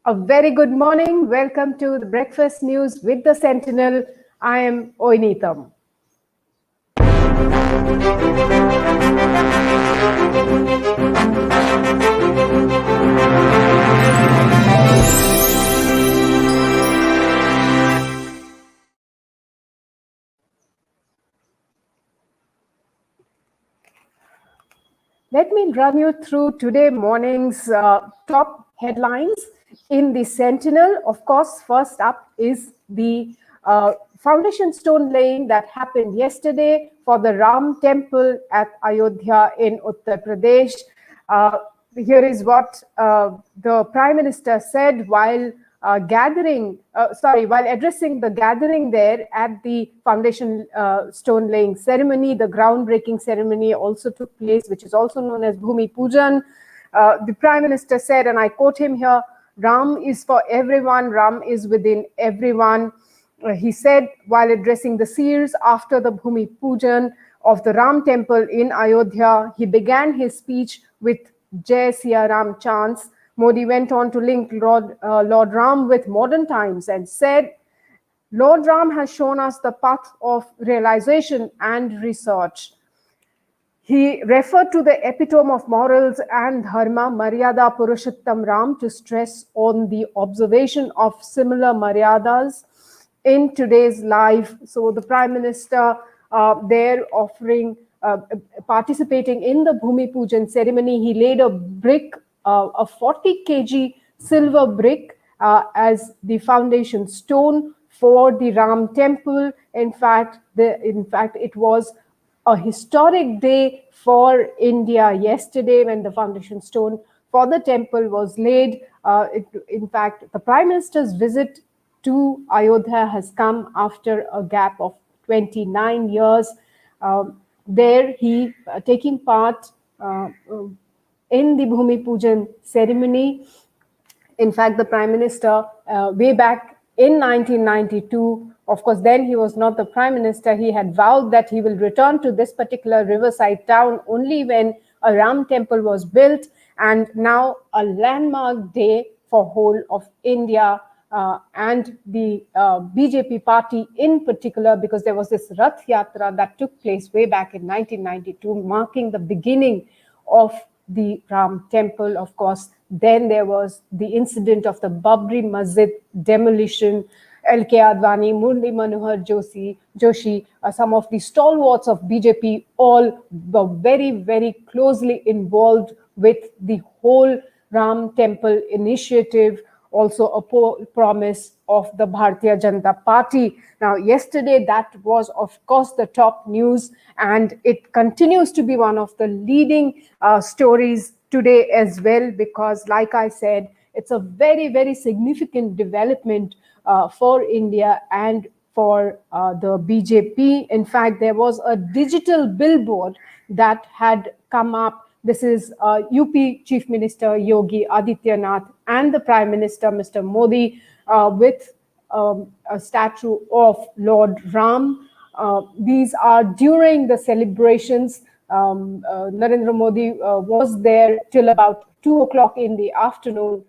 A very good morning. Welcome to the Breakfast News with the Sentinel. I am Oinitam. Let me run you through today morning's top headlines in the Sentinel. Of course, first up is the foundation stone laying that happened yesterday for the Ram temple at Ayodhya in Uttar Pradesh. Here is what the Prime Minister said while while addressing the gathering there at the foundation stone laying ceremony. The groundbreaking ceremony also took place, which is also known as Bhumi Pujan. The Prime Minister said, and I quote him here, "Ram is for everyone, Ram is within everyone." He said while addressing the seers after the Bhumi Pujan of the Ram temple in Ayodhya, he began his speech with Jai Siya Ram chants. Modi went on to link Lord Ram with modern times and said, "Lord Ram has shown us the path of realization and research." He referred to the epitome of morals and dharma, Maryada Purushottam Ram, to stress on the observation of similar Maryadas in today's life. So the Prime Minister there participating in the Bhumi Pujan ceremony, he laid a brick, a 40 kg silver brick as the foundation stone for the Ram temple. In fact, it was a historic day for India yesterday when the foundation stone for the temple was laid. In fact, the Prime Minister's visit to Ayodhya has come after a gap of 29 years. There he taking part in the Bhumi Pujan ceremony. In fact, the Prime Minister way back in 1992, of course, then he was not the Prime Minister, he had vowed that he will return to this particular riverside town only when a Ram temple was built, and now a landmark day for whole of India and the BJP party in particular, because there was this Rath Yatra that took place way back in 1992, marking the beginning of the Ram temple. Of course, then there was the incident of the Babri Masjid demolition. L.K. Advani, Murli Manohar Joshi, some of the stalwarts of BJP, all were very, very closely involved with the whole Ram temple initiative, also a promise of the Bharatiya Janata Party. Now, yesterday, that was, of course, the top news, and it continues to be one of the leading stories today as well, because, like I said, it's a very, very significant development for India and for the BJP. In fact, there was a digital billboard that had come up. This is UP Chief Minister Yogi Adityanath and the Prime Minister, Mr. Modi, with a statue of Lord Ram. These are during the celebrations. Narendra Modi was there till about 2 o'clock in the afternoon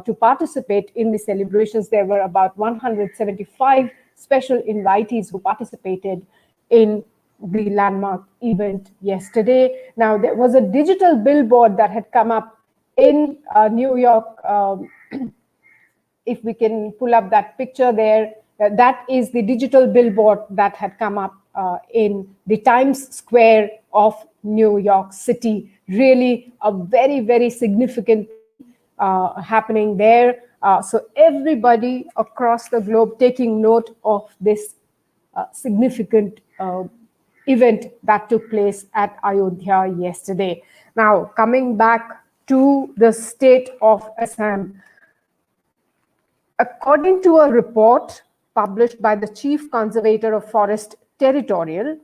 to participate in the celebrations. There were about 175 special invitees who participated in the landmark event yesterday. Now, there was a digital billboard that had come up in New York. If we can pull up that picture there, that is the digital billboard that had come up in the Times Square of New York City. Really a very, very significant happening there. So everybody across the globe taking note of this significant event that took place at Ayodhya yesterday. Now, coming back to the state of Assam. According to a report published by the Chief Conservator of Forest Territorial,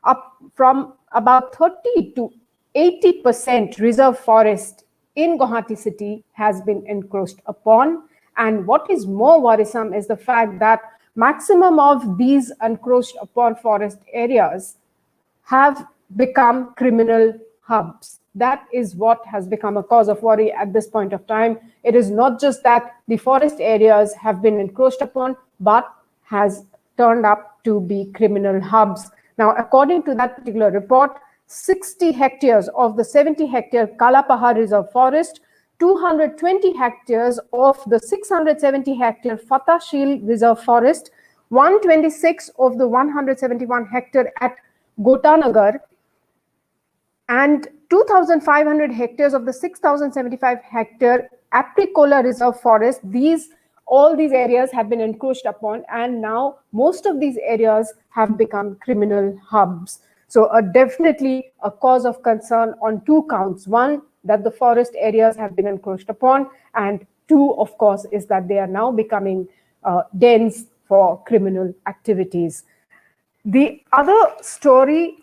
up from about 30 to 80% reserve forest in Guwahati city has been encroached upon. And what is more worrisome is the fact that maximum of these encroached upon forest areas have become criminal hubs. that is what has become a cause of worry at this point of time. It is not just that the forest areas have been encroached upon, but has turned up to be criminal hubs. Now, according to that particular report, 60 hectares of the 70-hectare Kalapahar Reserve Forest, 220 hectares of the 670-hectare Fatashil Reserve Forest, 126 of the 171 hectare at Gotanagar, and 2,500 hectares of the 6,075 hectare Apricola Reserve Forest. All these areas have been encroached upon, and now most of these areas have become criminal hubs. So definitely a cause of concern on two counts. One, that the forest areas have been encroached upon, and two, of course, is that they are now becoming dens for criminal activities. The other story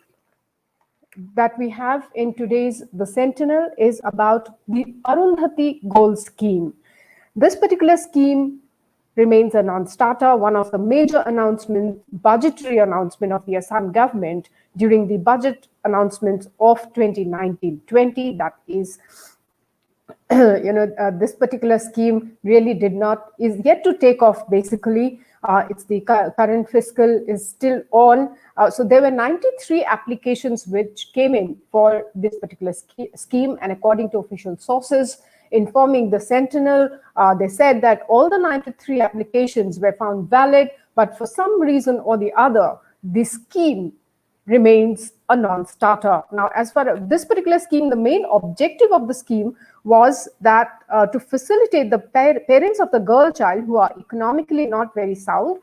that we have in today's The Sentinel is about the Arundhati Goal Scheme. This particular scheme remains a non-starter, one of the major budgetary announcement of the Assam government during the budget announcements of 2019-20. That is, this particular scheme really is yet to take off, basically. It's the current fiscal is still on. So there were 93 applications which came in for this particular scheme, and according to official sources informing the Sentinel, they said that all the 93 applications were found valid, but for some reason or the other, the scheme remains a non-starter. Now, as far as this particular scheme, the main objective of the scheme was that to facilitate the parents of the girl child who are economically not very sound,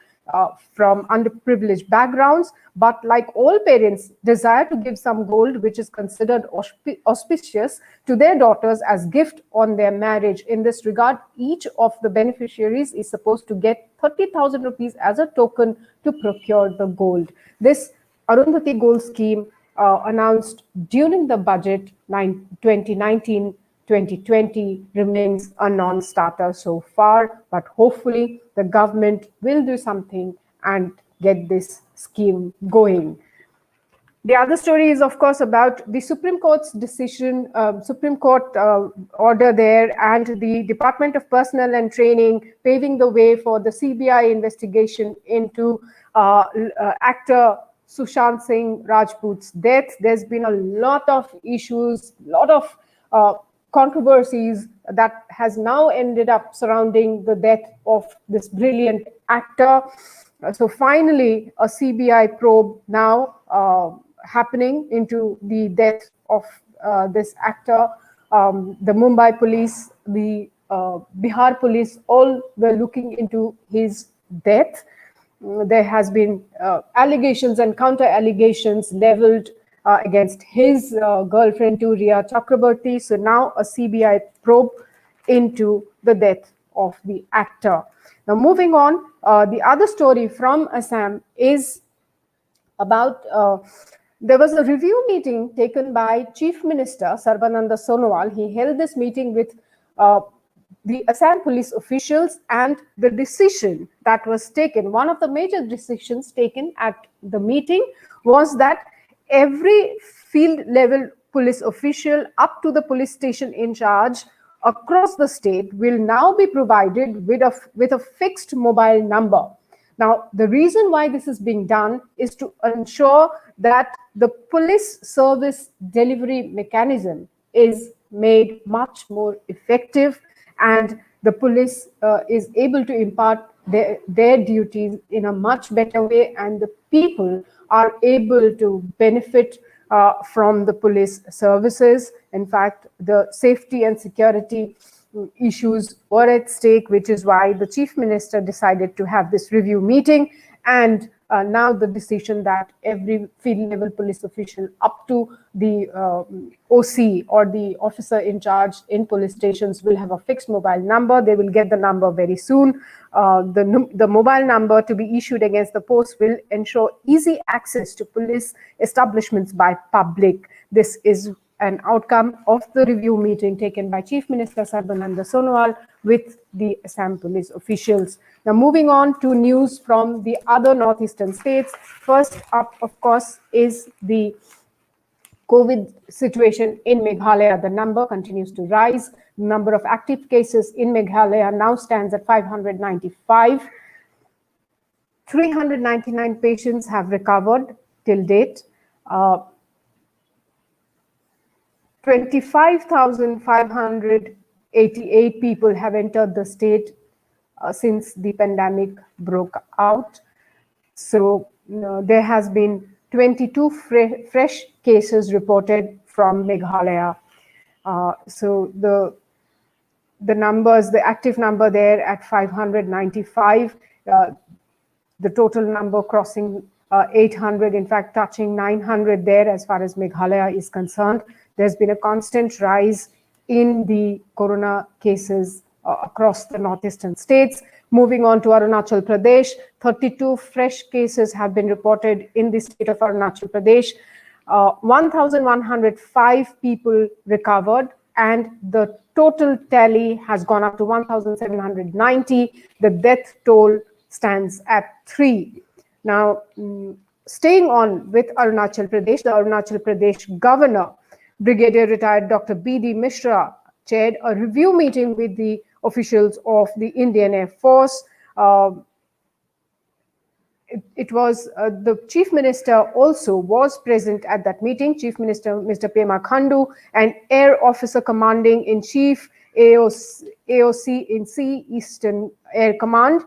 from underprivileged backgrounds, but like all parents desire to give some gold which is considered auspicious to their daughters as gift on their marriage. In this regard, each of the beneficiaries is supposed to get 30,000 rupees as a token to procure the gold. This Arundhati Gold Scheme announced during the budget 2019-2020 remains a non-starter so far, but hopefully the government will do something and get this scheme going. The other story is, of course, about the Supreme Court's decision, Supreme Court order there, and the Department of Personnel and Training paving the way for the CBI investigation into actor Sushant Singh Rajput's death. There's been a lot of issues, lot of controversies that has now ended up surrounding the death of this brilliant actor. So finally, a CBI probe now happening into the death of this actor. The Mumbai police, the Bihar police, all were looking into his death. There has been allegations and counter allegations leveled against his girlfriend Riya Chakraborty. So now a CBI probe into the death of the actor. Now moving on, the other story from Assam is about there was a review meeting taken by Chief Minister Sarbananda Sonowal. He held this meeting with the Assam police officials, and the decision that was taken, one of the major decisions taken at the meeting was that every field level police official up to the police station in charge across the state will now be provided with a fixed mobile number. Now, the reason why this is being done is to ensure that the police service delivery mechanism is made much more effective, and the police is able to impart their duties in a much better way, and the people are able to benefit from the police services. In fact, the safety and security issues were at stake, which is why the Chief Minister decided to have this review meeting. And now the decision that every field level police official up to the OC or the officer in charge in police stations will have a fixed mobile number. They will get the number very soon. The mobile number to be issued against the post will ensure easy access to police establishments by public. This is an outcome of the review meeting taken by Chief Minister Sarbananda Sonowal with the Assam police officials. Now, moving on to news from the other northeastern states. First up, of course, is the COVID situation in Meghalaya, the number continues to rise. The number of active cases in Meghalaya now stands at 595. 399 patients have recovered till date. 25,588 people have entered the state since the pandemic broke out. So there has been 22 fresh cases reported from Meghalaya. So the numbers, the active number there at 595, the total number crossing 800, in fact touching 900 there as far as Meghalaya is concerned. There's been a constant rise in the corona cases across the northeastern states. Moving on to Arunachal Pradesh, 32 fresh cases have been reported in the state of Arunachal Pradesh. 1,105 people recovered, and the total tally has gone up to 1,790. The death toll stands at 3. Now, staying on with Arunachal Pradesh, the Arunachal Pradesh governor, Brigadier retired Dr. B.D. Mishra, chaired a review meeting with the officials of the Indian Air Force. It was the Chief Minister also was present at that meeting. Chief Minister Mr. Pema Khandu and Air Officer Commanding in Chief AOC in C Eastern Air Command,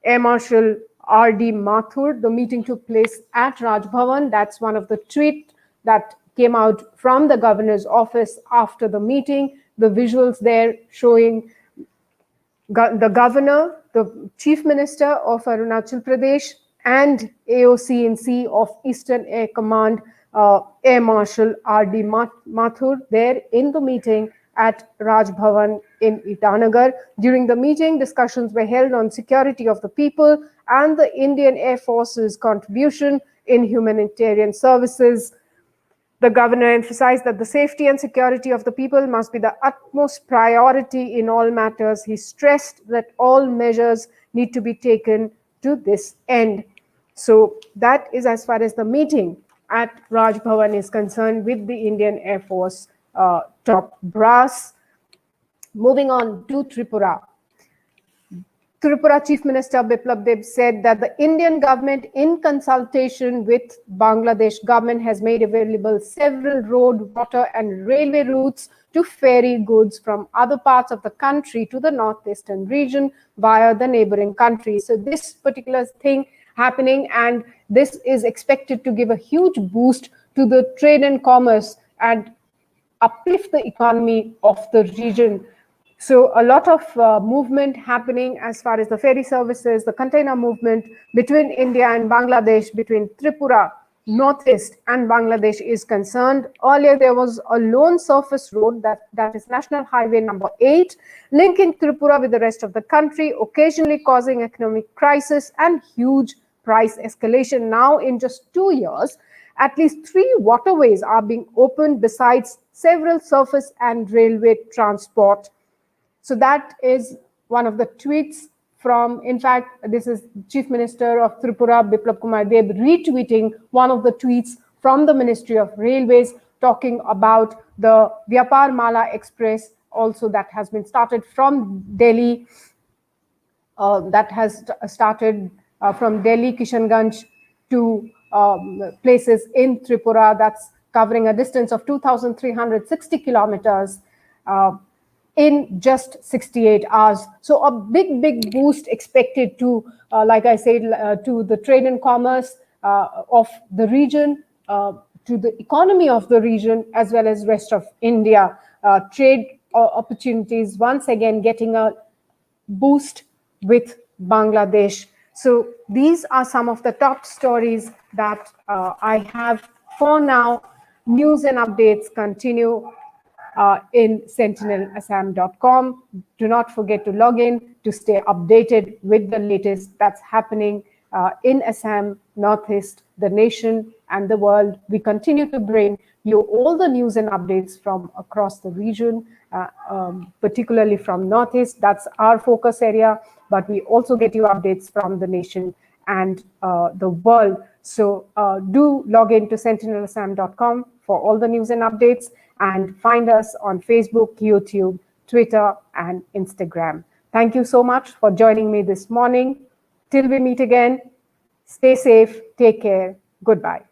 Air Marshal R.D. Mathur. The meeting took place at Raj Bhavan. That's one of the tweets that came out from the governor's office after the meeting. The visuals there showing the governor, the Chief Minister of Arunachal Pradesh, and AOC in C of Eastern Air Command, Air Marshal R.D. Mathur, there in the meeting at Raj Bhavan in Itanagar. During the meeting, discussions were held on security of the people and the Indian Air Force's contribution in humanitarian services. The governor emphasized that the safety and security of the people must be the utmost priority in all matters. He stressed that all measures need to be taken to this end. So that is as far as the meeting at Raj Bhavan is concerned with the Indian Air Force top brass. Moving on to Tripura. Tripura Chief Minister Biplab Deb said that the Indian government, in consultation with Bangladesh government, has made available several road, water and railway routes to ferry goods from other parts of the country to the northeastern region via the neighboring countries. So this particular thing happening, and this is expected to give a huge boost to the trade and commerce and uplift the economy of the region. So a lot of movement happening as far as the ferry services, the container movement between India and Bangladesh, between Tripura, Northeast and Bangladesh is concerned. Earlier, there was a lone surface road that is National Highway number 8, linking Tripura with the rest of the country, occasionally causing economic crisis and huge price escalation. Now, in just 2 years, at least 3 waterways are being opened besides several surface and railway transport. So that is one of the tweets from, in fact, this is Chief Minister of Tripura, Biplab Kumar Deb, retweeting one of the tweets from the Ministry of Railways talking about the Vyapar Mala Express also that has been started from Delhi, from Delhi, Kishanganj to places in Tripura. That's covering a distance of 2,360 kilometers. In just 68 hours. So a big boost expected to, like I said, to the trade and commerce of the region, to the economy of the region, as well as rest of India. Trade opportunities once again getting a boost with Bangladesh. So these are some of the top stories that I have for now. News and updates continue in sentinelassam.com. Do not forget to log in to stay updated with the latest that's happening in Assam, Northeast, the nation, and the world. We continue to bring you all the news and updates from across the region, particularly from Northeast. That's our focus area, but we also get you updates from the nation and the world. So do log in to sentinelassam.com for all the news and updates, and find us on Facebook, YouTube, Twitter, and Instagram. Thank you so much for joining me this morning. Till we meet again, stay safe, take care, goodbye.